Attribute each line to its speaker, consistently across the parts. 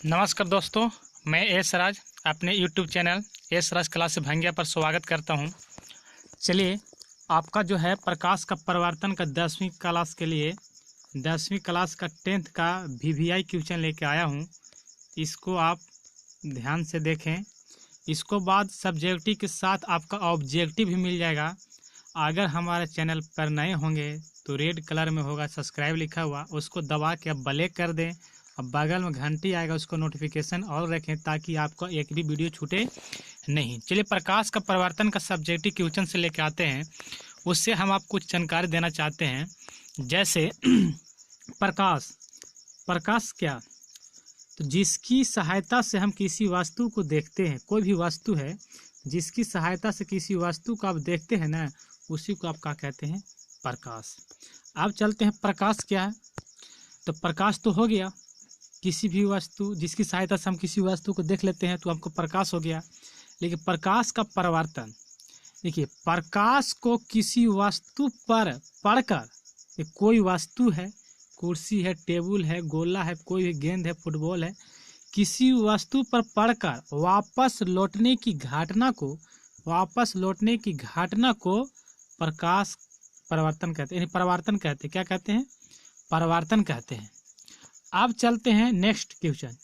Speaker 1: नमस्कार दोस्तों, मैं एस राज अपने यूट्यूब चैनल एस राज क्लास भंगिया पर स्वागत करता हूं। चलिए, आपका जो है प्रकाश का परिवर्तन का 10वीं क्लास के लिए 10वीं क्लास का 10th का वीवीआई क्वेश्चन लेके आया हूं। इसको आप ध्यान से देखें। इसको बाद सब्जेक्टिव के साथ आपका ऑब्जेक्टिव भी मिल जाएगा। अगर हमारे चैनल पर नए होंगे तो रेड कलर में होगा सब्सक्राइब लिखा हुआ, उसको दबा के अब ब्लैक कर दें। अब बगल में घंटी आएगा, उसको नोटिफिकेशन ऑल रखें ताकि आपको एक भी वीडियो छूटे नहीं। चलिए, प्रकाश का परिवर्तन का सब्जेक्टिव क्वेश्चन से लेके आते हैं। उससे हम आपको कुछ जानकारी देना चाहते हैं। जैसे प्रकाश क्या, तो जिसकी सहायता से हम किसी वस्तु को देखते हैं। कोई भी वस्तु है जिसकी सहायता से किसी वस्तु को आप देखते हैं ना, उसी को आप क्या कहते हैं? प्रकाश। अब चलते हैं, प्रकाश क्या है। तो प्रकाश तो हो गया किसी भी वस्तु जिसकी सहायता से हम किसी वस्तु को देख लेते हैं, तो हमको प्रकाश हो गया। लेकिन प्रकाश का परिवर्तन, देखिए, प्रकाश को किसी वस्तु पर पढ़कर, कोई वस्तु है, कुर्सी है, टेबल है, गोला है, कोई भी गेंद है, फुटबॉल है, किसी वस्तु पर पढ़कर वापस लौटने की घटना को प्रकाश परिवर्तन कहते हैं, यानी परिवर्तन कहते हैं। क्या कहते हैं? परिवर्तन कहते हैं। अब चलते हैं नेक्स्ट क्वेश्चन।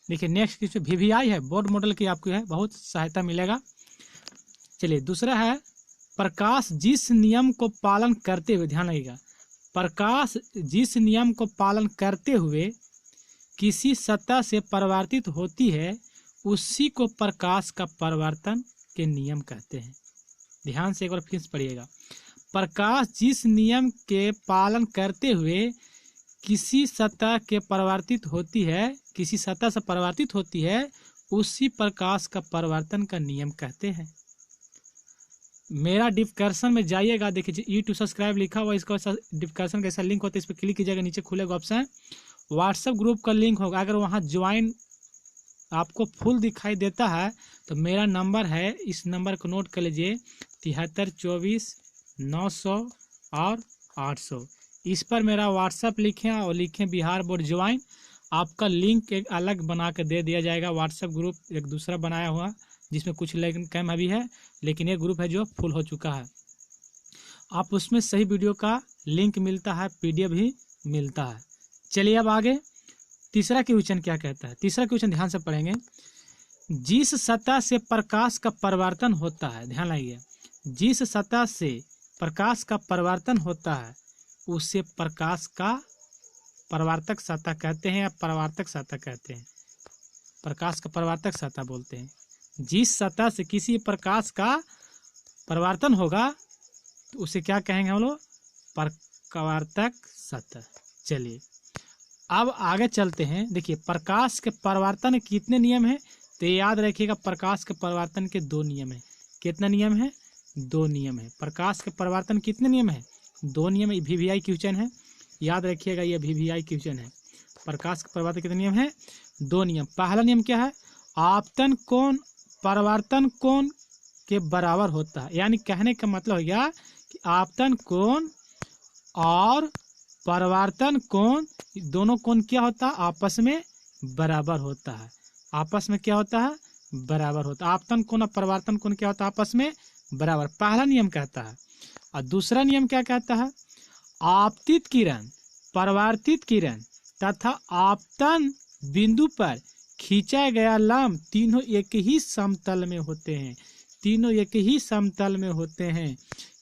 Speaker 1: देखिए, नेक्स्ट क्वेश्चन वीवीआई है, बोर्ड मॉडल की आपको है, बहुत सहायता मिलेगा। चलिए, दूसरा है प्रकाश जिस नियम को पालन करते हुए, ध्यान रखिएगा, प्रकाश जिस नियम को पालन करते हुए किसी सतह से परिवर्तित होती है, उसी को प्रकाश का परिवर्तन के नियम कहते हैं। ध्यान से एक बार फिर पढ़िएगा। प्रकाश जिस नियम के पालन करते हुए किसी सतह से परिवर्तित होती है, उसी प्रकाश का परिवर्तन का नियम कहते हैं। मेरा डिस्क्रिप्शन में जाइएगा, देखिए यूट्यूब सब्सक्राइब लिखा हुआ, इसका डिस्क्रिप्शन कैसा लिंक होता है, इस पर क्लिक कीजिएगा, नीचे खुलेगा ऑप्शन, व्हाट्सएप ग्रुप का लिंक होगा। अगर वहाँ ज्वाइन आपको फुल दिखाई देता है तो मेरा नंबर है, इस नंबर को नोट कर लीजिए, 7324 900 और 800। इस पर मेरा व्हाट्सएप लिखें और लिखें बिहार बोर्ड ज्वाइन। आपका लिंक एक अलग बना के दे दिया जाएगा। व्हाट्सएप ग्रुप एक दूसरा बनाया हुआ जिसमें कुछ लेकिन कम अभी है, लेकिन ये ग्रुप है जो फुल हो चुका है। आप उसमें सही वीडियो का लिंक मिलता है, पीडीएफ भी मिलता है। चलिए, अब आगे तीसरा क्वेश्चन क्या कहता है। तीसरा क्वेश्चन ध्यान से पढ़ेंगे। जिस सतह से प्रकाश का परिवर्तन होता है, ध्यान लगाइए, जिस सतह से प्रकाश का परिवर्तन होता है उसे प्रकाश का परावर्तक सतह कहते हैं या परावर्तक सतह कहते हैं। प्रकाश का परावर्तक सतह बोलते हैं। जिस सतह से किसी प्रकाश का परिवर्तन होगा तो उसे क्या कहेंगे हम लोग? परावर्तक सतह। चलिए, अब आगे चलते हैं। देखिए, प्रकाश के परिवर्तन के कितने नियम हैं, तो याद रखिएगा, प्रकाश के परिवर्तन के 2 नियम हैं। कितने नियम हैं? 2 नियम है। प्रकाश के परिवर्तन कितने नियम है? 2 नियम। वीवीआई क्वेश्चन है, याद रखिएगा, ये वीवीआई क्वेश्चन है। प्रकाश के परिवर्तन कितने नियम है? 2 नियम। पहला नियम क्या है? आपतन कोण परिवर्तन कोण के बराबर होता है। यानी कहने का मतलब हो गया कि आपतन कोण और परिवर्तन कोण, दोनों कोण क्या होता है? आपस में बराबर होता है। आपस में क्या होता है? बराबर होता है। आपतन कोण और परिवर्तन कोण क्या होता है? आपस में बराबर। पहला नियम कहता है। और दूसरा नियम क्या कहता है? आपतित किरण, परावर्तित किरण तथा आपतन बिंदु पर खींचा गया लंब तीनों एक ही समतल में होते हैं। तीनों एक ही समतल में होते हैं।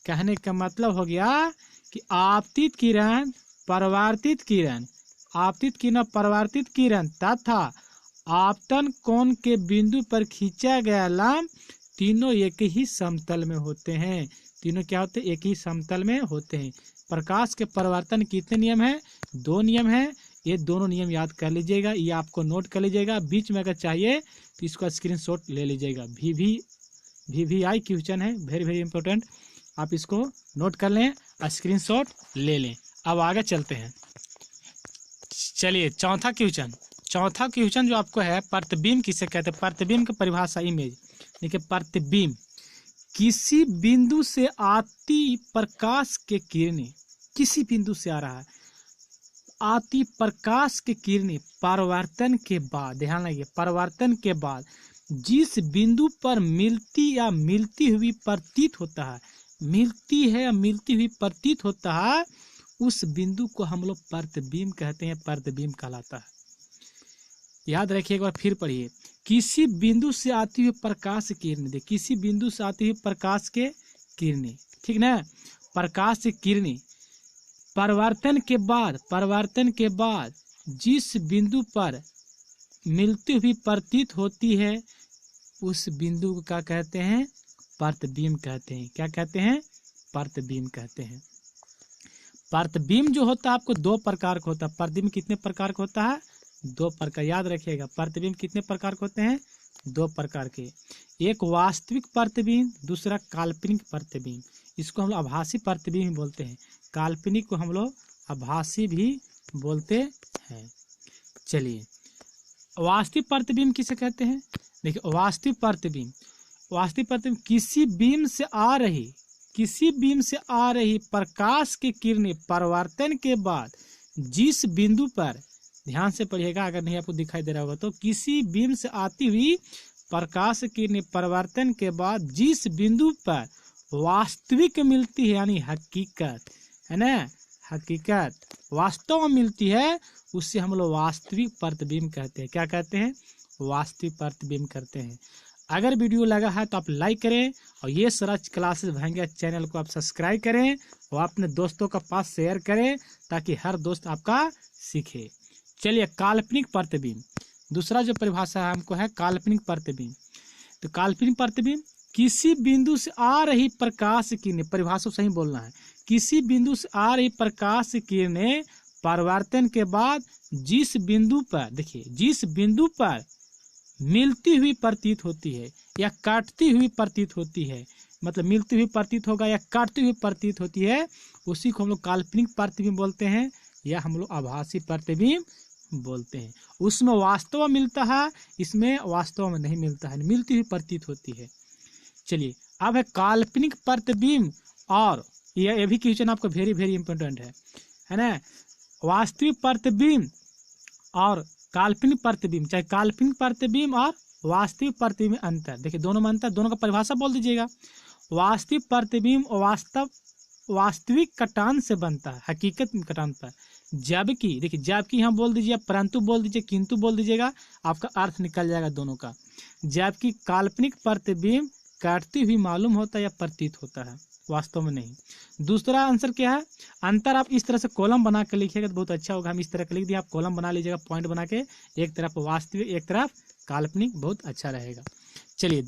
Speaker 1: कहने का मतलब हो गया कि आपतित किरण, परावर्तित किरण, आपतित किरण, परावर्तित किरण तथा आपतन कोण के बिंदु पर खींचा गया लंब तीनों एक ही समतल में होते हैं। तीनों क्या होते हैं? एक ही समतल में होते हैं। प्रकाश के परिवर्तन कितने नियम हैं? 2 नियम हैं। ये दोनों नियम याद कर लीजिएगा, ये आपको नोट कर लीजिएगा। बीच में अगर चाहिए तो इसका स्क्रीनशॉट ले लीजिएगा। वीवीआई क्वेश्चन है, वेरी वेरी इंपॉर्टेंट। आप इसको नोट कर लें, स्क्रीनशॉट ले लें। अब आगे चलते हैं। चलिए, चौथा क्वेश्चन जो आपको है, प्रतिबिंब किसे कहते हैं? प्रतिबिंब की परिभाषा, इमेज। देखिए, प्रतिबिंब किसी बिंदु से आती प्रकाश के किरणें, किसी बिंदु से आ रहा है, आती प्रकाश की किरणें परावर्तन के बाद, ध्यान लगिए, परावर्तन के बाद जिस बिंदु पर मिलती या मिलती हुई प्रतीत होता है, मिलती है या मिलती हुई प्रतीत होता है, उस बिंदु को हम लोग प्रतिबिंब कहते हैं, प्रतिबिंब कहलाता है। याद रखिए, एक बार फिर पढ़िए। किसी बिंदु से आती हुई प्रकाश की किरणें, किसी बिंदु से आती हुई प्रकाश के किरणें, ठीक ना, प्रकाश की किरणें परावर्तन के बाद जिस बिंदु पर मिलती हुई प्रतीत होती है, उस बिंदु को क्या कहते हैं? प्रतिबिंब कहते हैं। क्या कहते हैं? प्रतिबिंब कहते हैं। प्रतिबिंब जो होता है आपको दो प्रकार का होता है। प्रतिबिंब कितने प्रकार का होता है? दो प्रकार, याद रखिएगा। प्रतिबिंब कितने प्रकार के होते हैं? दो प्रकार के। एक वास्तविक प्रतिबिंब, दूसरा काल्पनिक प्रतिबिंब। इसको हम लोग आभासी प्रतिबिंब बोलते हैं, काल्पनिक को हम लोग आभासी भी बोलते हैं। चलिए, वास्तविक प्रतिबिंब किसे कहते हैं? देखिए, वास्तविक प्रतिबिंब किसी बीम से आ रही प्रकाश की किरणें परावर्तन के बाद जिस बिंदु पर, ध्यान से पढ़िएगा अगर नहीं आपको दिखाई दे रहा होगा तो, किसी बीम से आती हुई प्रकाश की किरणें परावर्तन के बाद जिस बिंदु पर वास्तविक मिलती है, यानी हकीकत है ना, हकीकत वास्तव में मिलती है, उससे हम लोग वास्तविक प्रतिबिंब कहते हैं। क्या कहते हैं? वास्तविक प्रतिबिंब करते हैं। अगर वीडियो लगा है तो आप लाइक करें, और ये सरच क्लासेस भयंकर चैनल को आप सब्सक्राइब करें और अपने दोस्तों का पास शेयर करें, ताकि हर दोस्त आपका सीखे। चलिए, काल्पनिक प्रतिबिंब, दूसरा जो परिभाषा है हमको है काल्पनिक प्रतिबिंब। तो काल्पनिक प्रतिबिंब किसी बिंदु से आ रही प्रकाश किरणें, परिभाषा सही बोलना है, किसी बिंदु से आ रही प्रकाश किरणें परावर्तन के बाद जिस बिंदु पर, देखिए, जिस बिंदु पर मिलती हुई प्रतीत होती है या काटती हुई प्रतीत होती है, मतलब मिलती हुई प्रतीत होगा या काटती हुई प्रतीत होती है, उसी को हम लोग काल्पनिक प्रतिबिंब बोलते हैं, या हम लोग आभासी प्रतिबिंब बोलते हैं। उसमें वास्तव में मिलता है, इसमें वास्तव में नहीं मिलता है, मिलती हुई प्रतीत होती है। चलिए, अब है काल्पनिक प्रतिबिंब, और ये भी क्वेश्चन आपको वेरी वेरी इंपॉर्टेंट है ना। वास्तविक प्रतिबिंब और काल्पनिक प्रतिबिंब, चाहे काल्पनिक प्रतिबिंब और वास्तविक प्रतिबिंब में अंतर, देखिए दोनों में अंतर, दोनों का परिभाषा बोल दीजिएगा। वास्तविक प्रतिबिंब वास्तविक कटान से बनता है, हकीकत कटान पर, जबकि, देखिए, जबकि यहाँ बोल दीजिए, परंतु बोल दीजिए, किंतु बोल दीजिएगा, आपका अर्थ निकल जाएगा दोनों का। जबकि काल्पनिक प्रतिबिंब काटती हुई मालूम होता है या प्रतीत होता है, वास्तव में नहीं। दूसरा आंसर क्या है? अंतर आप इस तरह से कॉलम बना के लिखिएगा तो बहुत अच्छा होगा। हम इस तरह के लिख दिए, आप कॉलम बना लीजिएगा, पॉइंट बना के, एक तरफ वास्तविक एक तरफ काल्पनिक, बहुत अच्छा रहेगा। चलिए,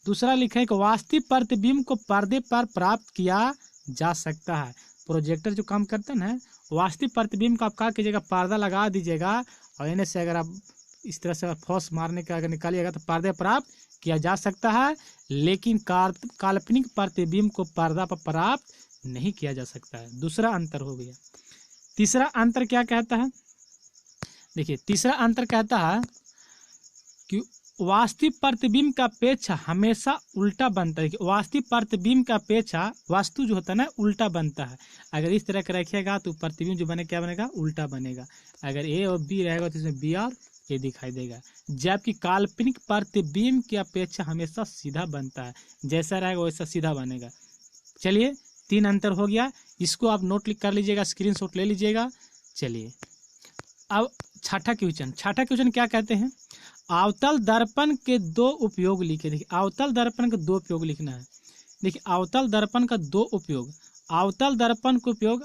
Speaker 1: दूसरा लिखे कि वास्तविक प्रतिबिंब को पर्दे पर प्राप्त किया जा सकता है। प्रोजेक्टर जो काम करते हैं ना, वास्तविक प्रतिबिंब को आप क्या कीजिएगा, पर्दा लगा दीजिएगा, और इन्हें से अगर आप इस तरह से फोर्स मारने का अगर निकालिएगा तो पर्दे प्राप्त किया जा सकता है, लेकिन काल्पनिक प्रतिबिंब को पर्दा पर प्राप्त नहीं किया जा सकता है। दूसरा अंतर हो गया। तीसरा अंतर क्या कहता है? देखिए, तीसरा अंतर कहता है कि वास्तविक प्रतिबिंब का अपेक्षा हमेशा उल्टा बनता है। वास्तविक प्रतिबिंब का अपेक्षा वास्तु जो होता है ना, उल्टा बनता है। अगर इस तरह का रखिएगा तो प्रतिबिंब जो बनेगा क्या बनेगा? उल्टा बनेगा। अगर ए और बी रहेगा तो इसमें बी और ए दिखाई देगा। जबकि काल्पनिक प्रतिबिंब की अपेक्षा हमेशा सीधा बनता है, जैसा रहेगा वैसा सीधा बनेगा। चलिए, 3 अंतर हो गया, इसको आप नोट कर लीजिएगा, स्क्रीनशॉट ले लीजिएगा। चलिए, अब छठा क्वेश्चन क्या कहते हैं? अवतल दर्पण के 2 उपयोग लिखे। देखिए, अवतल दर्पण के 2 उपयोग लिखना है। देखिए, अवतल दर्पण का 2 उपयोग। अवतल दर्पण का उपयोग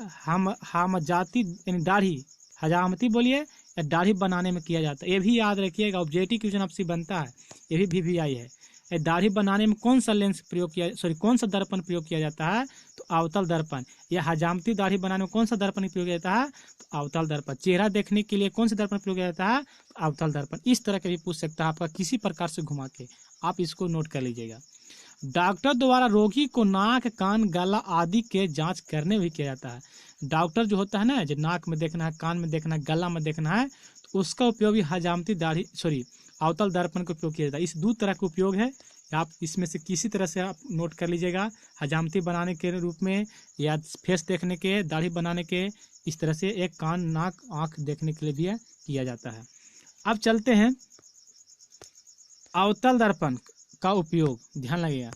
Speaker 1: हमजाती यानी दाढ़ी, हजामती बोलिए, या दाढ़ी बनाने में किया जाता है। ये भी याद रखिएगा, ऑब्जेक्टिव क्वेश्चन आपसे बनता है, ये भी VVI है। दाढ़ी बनाने में कौन सा लेंस प्रयोग किया, कौन सा दर्पण प्रयोग किया जाता है? तो अवतल दर्पण। या हजामती दाढ़ी बनाने में कौन सा दर्पण प्रयोग किया जाता है? तो अवतल दर्पण। चेहरा देखने के लिए कौन सा दर्पण प्रयोग किया जाता है? तो अवतल दर्पण। इस तरह के भी पूछ सकता है आपका, किसी प्रकार से घुमा के, आप इसको नोट कर लीजिएगा। डॉक्टर द्वारा रोगी को नाक, कान, गला आदि के जांच करने भी किया जाता है। डॉक्टर जो होता है ना, जो नाक में देखना है, कान में देखना है, गला में देखना है, तो उसका उपयोग भी हजामती दाढ़ी अवतल दर्पण का उपयोग किया जाता है। इस 2 तरह का उपयोग है, आप इसमें से किसी तरह से आप नोट कर लीजिएगा, हजामती बनाने के रूप में या फेस देखने के, दाढ़ी बनाने के, इस तरह से एक कान नाक आँख देखने के लिए भी किया जाता है। अब चलते हैं अवतल दर्पण का उपयोग, ध्यान लगेगा।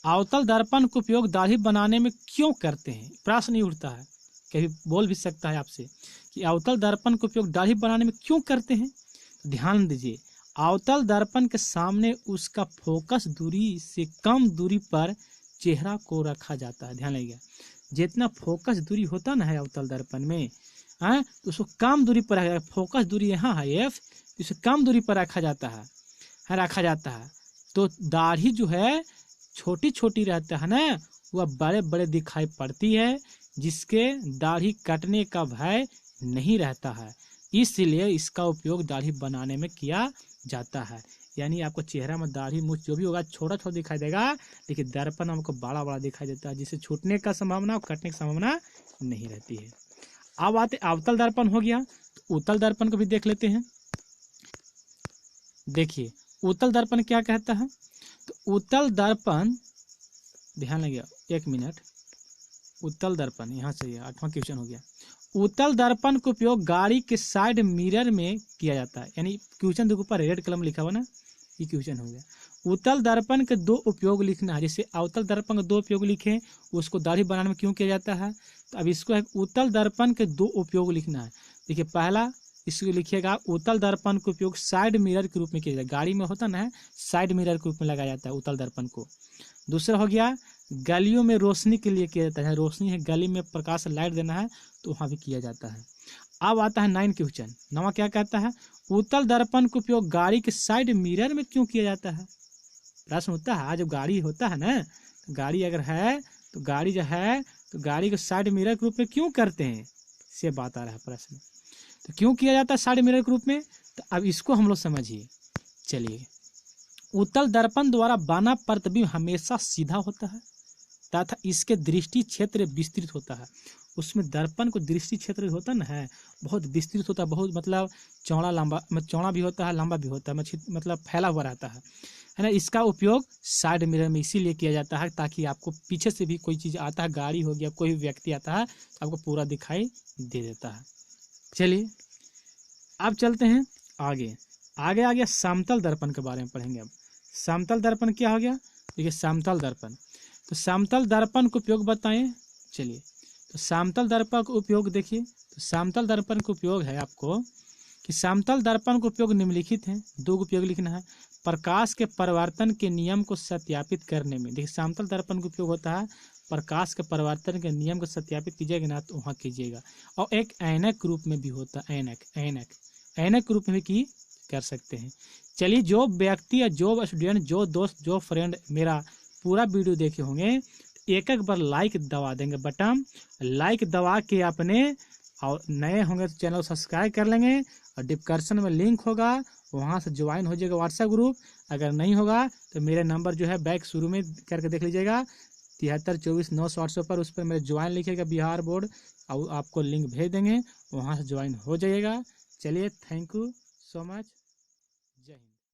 Speaker 1: अवतल दर्पण का उपयोग दाढ़ी बनाने में क्यों करते हैं, प्रश्न नहीं उठता है, कभी बोल भी सकता है आपसे कि अवतल दर्पण का उपयोग दाढ़ी बनाने में क्यों करते हैं। तो ध्यान दीजिए, अवतल दर्पण के सामने उसका फोकस दूरी से कम दूरी पर चेहरा को रखा जाता है। ध्यान लगेगा, जितना फोकस दूरी होता ना है अवतल दर्पण में, तो उसको कम दूरी पर रखा, फोकस दूरी यहाँ है F, इसे कम दूरी पर रखा जाता है रखा जाता है। तो दाढ़ी जो है छोटी छोटी रहता है ना, वह बड़े बड़े दिखाई पड़ती है, जिसके दाढ़ी कटने का भय नहीं रहता है, इसलिए इसका उपयोग दाढ़ी बनाने में किया जाता है। यानी आपको चेहरा में दाढ़ी मूंछ जो भी होगा छोटा छोटा दिखाई देगा, लेकिन दर्पण हमको बड़ा बड़ा दिखाई देता है, जिससे छूटने का संभावना और कटने की संभावना नहीं रहती है। अब आते अवतल दर्पण हो गया, तो उत्तल दर्पण को भी देख लेते हैं। देखिए उत्तल दर्पण क्या कहता है, तो उत्तल दर्पण, ध्यान लगे 1 मिनट, उत्तल दर्पण यहाँ से 8वां क्वेश्चन हो गया। उत्तल दर्पण का उपयोग गाड़ी के साइड मिरर में किया जाता है। यानी क्वेश्चन देखो ऊपर रेड कलम लिखा हुआ ना, ये क्वेश्चन हो गया। उत्तल दर्पण के 2 उपयोग लिखना है। जैसे अवतल दर्पण के 2 उपयोग लिखे, उसको दाढ़ी बनाने में क्यों किया जाता है, तो अब इसको है उत्तल दर्पण के 2 उपयोग लिखना है। देखिए पहला इसको लिखिएगा, उत्तल दर्पण का उपयोग साइड मिरर के रूप में किया जाता है। गाड़ी में होता ना है, साइड मिरर के रूप में लगाया जाता है उत्तल दर्पण को। दूसरा हो गया, गलियों में रोशनी के लिए किया जाता है। रोशनी है, गली में प्रकाश लाइट देना है, तो वहाँ भी किया जाता है। अब आता है 9 क्वेश्चन। 9वां क्या कहता है, उत्तल दर्पण का उपयोग गाड़ी के साइड मिरर में क्यों किया जाता है। प्रश्न होता है, जब गाड़ी होता है ना, तो गाड़ी अगर है तो गाड़ी जो है तो गाड़ी के साइड मिरर के रूप में क्यों करते हैं, से बात आ रहा है प्रश्न। तो क्यों किया जाता है साइड मिरर के रूप में, तो अब इसको हम लोग समझिए। चलिए, उत्तल दर्पण द्वारा बना प्रतिबिंब हमेशा सीधा होता है तथा इसके दृष्टि क्षेत्र विस्तृत होता है। उसमें दर्पण को दृष्टि क्षेत्र होता ना है, बहुत विस्तृत होता है, बहुत मतलब चौड़ा लंबा, चौड़ा भी होता है, लंबा भी होता है, मतलब फैला हुआ रहता है ना। इसका उपयोग साइड मिरर में इसीलिए किया जाता है ताकि आपको पीछे से भी कोई चीज़ आता है, गाड़ी हो गया, कोई भी व्यक्ति आता है, तो आपको पूरा दिखाई दे देता है। चलिए अब चलते हैं आगे। आगे आ गया समतल दर्पण के बारे में पढ़ेंगे। अब समतल दर्पण क्या हो गया, देखिए समतल दर्पण, तो समतल दर्पण का उपयोग बताएं। चलिए, तो समतल दर्पण का उपयोग देखिए, तो समतल दर्पण का उपयोग है आपको कि समतल दर्पण का उपयोग निम्नलिखित है। 2 उपयोग लिखना है। प्रकाश के परावर्तन के नियम को सत्यापित करने में, देखिए समतल दर्पण का उपयोग होता है प्रकाश के परावर्तन के नियम को सत्यापित कीजिएगा ना, तो वहाँ कीजिएगा। और एक ऐनक रूप में भी होता है, ऐनक रूप में भी की कर सकते हैं। चलिए, जो व्यक्ति या जो स्टूडेंट, जो दोस्त, जो फ्रेंड मेरा पूरा वीडियो देखे होंगे, एक बार लाइक दबा देंगे, बटन लाइक दबा के अपने, और नए होंगे तो चैनल सब्सक्राइब कर लेंगे, और डिस्क्रिप्शन में लिंक होगा, वहाँ से ज्वाइन हो जाएगा व्हाट्सएप ग्रुप। अगर नहीं होगा तो मेरे नंबर जो है बैक शुरू में करके देख लीजिएगा, 73249800 पर, उस पर मेरे ज्वाइन लिखिएगा बिहार बोर्ड, और आपको लिंक भेज देंगे, वहाँ से ज्वाइन हो जाइएगा। चलिए, थैंक यू सो मच।